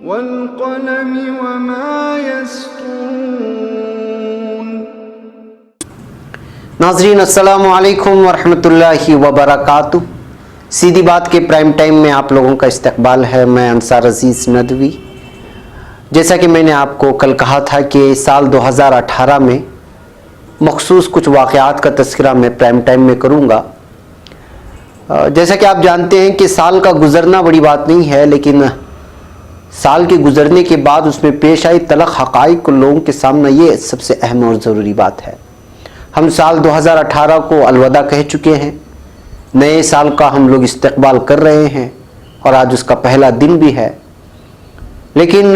والقلم وما يسطرون۔ ناظرین السلام علیکم ورحمۃ اللہ وبرکاتہ۔ سیدھی بات کے پرائم ٹائم میں آپ لوگوں کا استقبال ہے۔ میں انصار عزیز ندوی۔ جیسا کہ میں نے آپ کو کل کہا تھا کہ سال 2018 میں مخصوص کچھ واقعات کا تذکرہ میں پرائم ٹائم میں کروں گا۔ جیسا کہ آپ جانتے ہیں کہ سال کا گزرنا بڑی بات نہیں ہے، لیکن سال کے گزرنے کے بعد اس میں پیش آئی تلخ حقائق کو لوگوں کے سامنے، یہ سب سے اہم اور ضروری بات ہے۔ ہم سال 2018 کو الوداع کہہ چکے ہیں، نئے سال کا ہم لوگ استقبال کر رہے ہیں اور آج اس کا پہلا دن بھی ہے۔ لیکن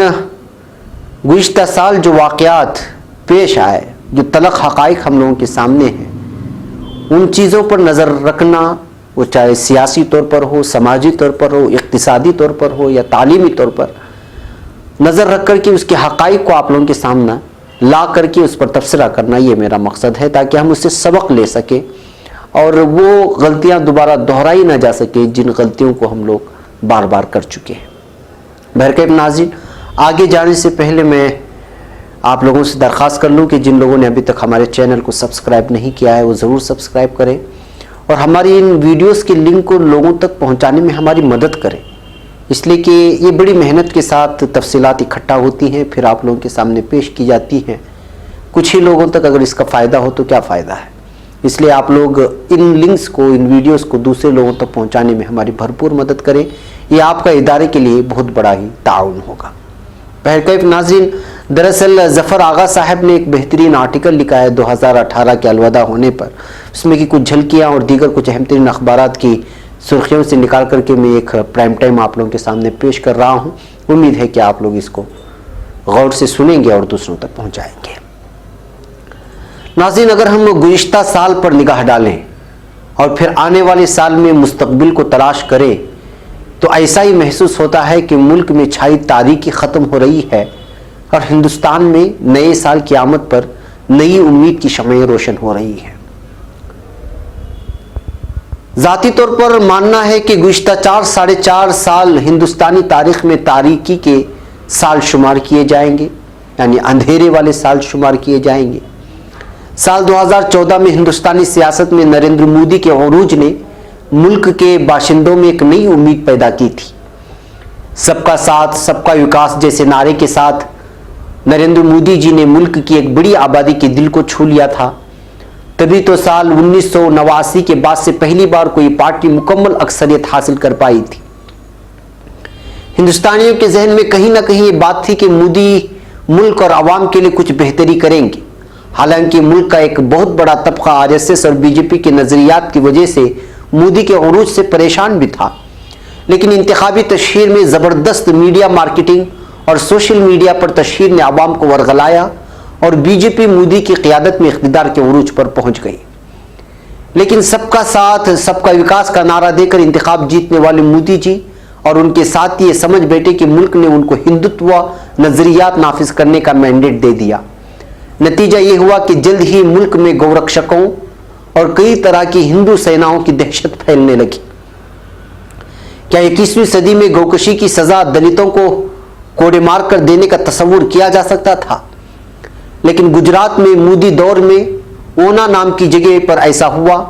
گزشتہ سال جو واقعات پیش آئے، جو تلخ حقائق ہم لوگوں کے سامنے ہیں، ان چیزوں پر نظر رکھنا، وہ چاہے سیاسی طور پر ہو، سماجی طور پر ہو، اقتصادی طور پر ہو یا تعلیمی طور پر، نظر رکھ کر کے اس کے حقائق کو آپ لوگوں کے سامنے لا کر کے اس پر تبصرہ کرنا، یہ میرا مقصد ہے، تاکہ ہم اس سے سبق لے سکیں اور وہ غلطیاں دوبارہ دہرائی نہ جا سکے جن غلطیوں کو ہم لوگ بار بار کر چکے ہیں۔ بہرکیف ناظرین، آگے جانے سے پہلے میں آپ لوگوں سے درخواست کر لوں کہ جن لوگوں نے ابھی تک ہمارے چینل کو سبسکرائب نہیں کیا ہے وہ ضرور سبسکرائب کریں اور ہماری ان ویڈیوز کے لنک کو لوگوں تک پہنچانے میں ہماری مدد کریں، اس لیے کہ یہ بڑی محنت کے ساتھ تفصیلات اکٹھا ہوتی ہیں، پھر آپ لوگوں کے سامنے پیش کی جاتی ہیں۔ کچھ ہی لوگوں تک اگر اس کا فائدہ ہو تو کیا فائدہ ہے، اس لیے آپ لوگ ان لنکس کو، ان ویڈیوز کو دوسرے لوگوں تک پہنچانے میں ہماری بھرپور مدد کریں، یہ آپ کا ادارے کے لیے بہت بڑا ہی تعاون ہوگا۔ بہرکیف ناظرین، دراصل ظفر آغا صاحب نے ایک بہترین آرٹیکل لکھا ہے 2018 کے الوداع ہونے پر، اس میں کی کچھ جھلکیاں اور دیگر کچھ اہم ترین اخبارات کی سرخیوں سے نکال کر کے میں ایک پرائم ٹائم آپ لوگوں کے سامنے پیش کر رہا ہوں۔ امید ہے کہ آپ لوگ اس کو غور سے سنیں گے اور دوسروں تک پہنچائیں گے۔ ناظرین، اگر ہم گزشتہ سال پر نگاہ ڈالیں اور پھر آنے والے سال میں مستقبل کو تلاش کریں تو ایسا ہی محسوس ہوتا ہے کہ ملک میں چھائی تاریکی ختم ہو رہی ہے اور ہندوستان میں نئے سال کی آمد پر نئی امید کی شمعیں روشن ہو رہی ہیں۔ ذاتی طور پر ماننا ہے کہ گزشتہ 4-4.5 سال ہندوستانی تاریخ میں تاریکی کے سال شمار کیے جائیں گے، یعنی اندھیرے والے سال شمار کیے جائیں گے۔ سال 2014 میں ہندوستانی سیاست میں نریندر مودی کے عروج نے ملک کے باشندوں میں ایک نئی امید پیدا کی تھی۔ سب کا ساتھ، سب کا وکاس جیسے نعرے کے ساتھ نریندر مودی جی نے ملک کی ایک بڑی آبادی کے دل کو چھو لیا تھا۔ تبھی تو سال 1989 کے بعد سے پہلی بار کوئی پارٹی مکمل اکثریت حاصل کر پائی تھی۔ ہندوستانیوں کے ذہن میں کہیں نہ کہیں یہ بات تھی کہ مودی ملک اور عوام کے لیے کچھ بہتری کریں گے۔ حالانکہ ملک کا ایک بہت بڑا طبقہ RSS اور BJP کے نظریات کی وجہ سے مودی کے عروج سے پریشان بھی تھا، لیکن انتخابی تشہیر میں زبردست میڈیا مارکیٹنگ اور سوشل میڈیا پر تشہیر نے عوام کو ورغلایا اور BJP مودی کی قیادت میں اقتدار کے عروج پر پہنچ گئی۔ لیکن سب کا ساتھ، سب کا وکاس کا نعرہ دے کر انتخاب جیتنے والے مودی جی اور ان کے ساتھی یہ سمجھ بیٹھے کہ ملک نے ان کو ہندوتوا نظریات نافذ کرنے کا مینڈیٹ دے دیا۔ نتیجہ یہ ہوا کہ جلد ہی ملک میں گورکشکوں اور کئی طرح کی ہندو سیناؤں کی دہشت پھیلنے لگی۔ کیا 21ویں صدی میں گوکشی کی سزا دلتوں کو کوڑے مار کر دینے کا تصور کیا جا سکتا تھا؟ لیکن گجرات میں مودی دور میں اونا نام کی جگہ پر ایسا ہوا۔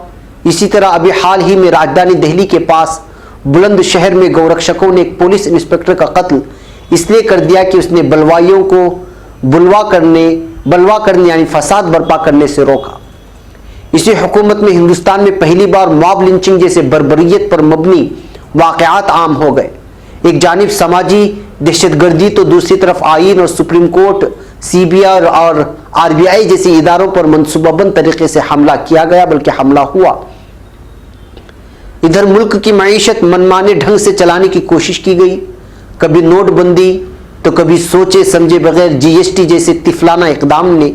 اسی طرح ابھی حال ہی میں راجدھانی دہلی کے پاس بلند شہر میں گورکشکوں نے ایک پولیس انسپکٹر کا قتل اس لیے کر دیا کہ اس نے بلوائیوں کو بلوا کرنے یعنی فساد برپا کرنے سے روکا۔ اسی حکومت میں ہندوستان میں پہلی بار موب لنچنگ جیسے بربریت پر مبنی واقعات عام ہو گئے۔ ایک جانب سماجی دہشت گردی تو دوسری طرف آئین اور سپریم کورٹ، CBI اور RBI جیسے اداروں پر منصوبہ بند طریقے سے حملہ کیا گیا، بلکہ حملہ ہوا۔ ادھر ملک کی معیشت منمانے ڈھنگ سے چلانے کی کوشش کی گئی، کبھی نوٹ بندی تو کبھی سوچے سمجھے بغیر GST جیسے طفلانہ اقدام نے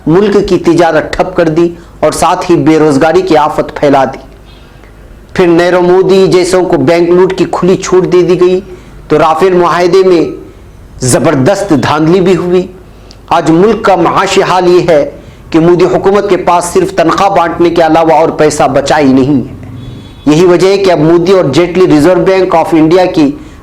ملک کی تجارت ٹھپ کر دی اور ساتھ ہی بے روزگاری کی آفت پھیلا دی۔ پھر نیرو مودی جیسوں کو بینک لوٹ کی کھلی چھوٹ دے دی گئی تو رافیل معاہدے میں زبردست دھاندلی بھی ہوئی۔ آج ملک کا معاشی حال یہ ہے کہ مودی حکومت کے پاس صرف تنخواہ بانٹنے کے علاوہ اور پیسہ بچا ہی نہیں ہے۔ یہی وجہ ہے کہ اب مودی اور Jaitley reserve bank of India کی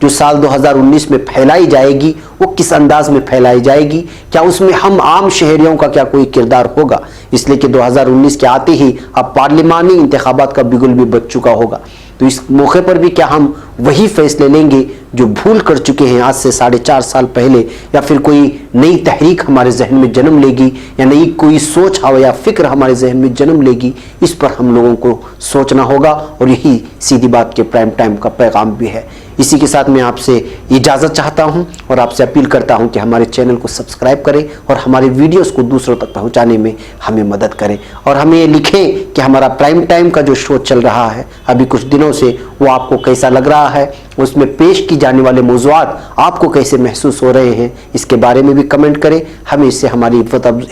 جو سال 2019 میں پھیلائی جائے گی وہ کس انداز میں پھیلائی جائے گی، کیا اس میں ہم عام شہریوں کا کیا کوئی کردار ہوگا، اس لیے کہ 2019 کے آتے ہی اب پارلیمانی انتخابات کا بگل بھی بج چکا ہوگا۔ تو اس موقع پر بھی کیا ہم وہی فیصلے لیں گے جو بھول کر چکے ہیں آج سے 4.5 سال پہلے، یا پھر کوئی نئی تحریک ہمارے ذہن میں جنم لے گی، یا نئی کوئی سوچ یا فکر ہمارے ذہن میں جنم لے گی؟ اس پر ہم لوگوں کو سوچنا ہوگا، اور یہی سیدھی بات کے پرائم ٹائم کا پیغام بھی ہے۔ اسی کے ساتھ میں آپ سے اجازت چاہتا ہوں اور آپ سے اپیل کرتا ہوں کہ ہمارے چینل کو سبسکرائب کریں اور ہمارے ویڈیوز کو دوسروں تک پہنچانے میں ہمیں مدد کریں، اور ہمیں یہ لکھیں کہ ہمارا پرائم ٹائم کا جو شو چل رہا ہے ابھی کچھ دنوں سے، وہ آپ کو کیسا لگ رہا ہے، اس میں پیش کی جانے والے موضوعات آپ کو کیسے محسوس ہو رہے ہیں، اس کے بارے میں بھی کمنٹ کریں۔ ہمیں اس سے ہماری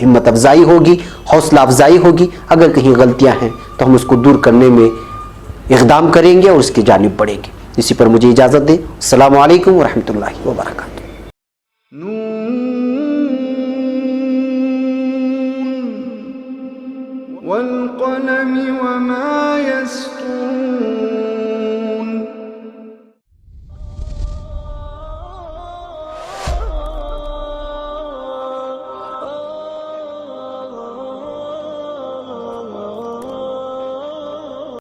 ہمت افزائی ہوگی، حوصلہ افزائی ہوگی۔ اگر کہیں غلطیاں ہیں تو ہم اس کو دور کرنے میں اقدام کریں گے اور اس کی جانب بڑھیں گے۔ اسی پر مجھے اجازت دیں۔ السلام علیکم ورحمۃ اللہ وبرکاتہ۔ والقلم وما يسطرون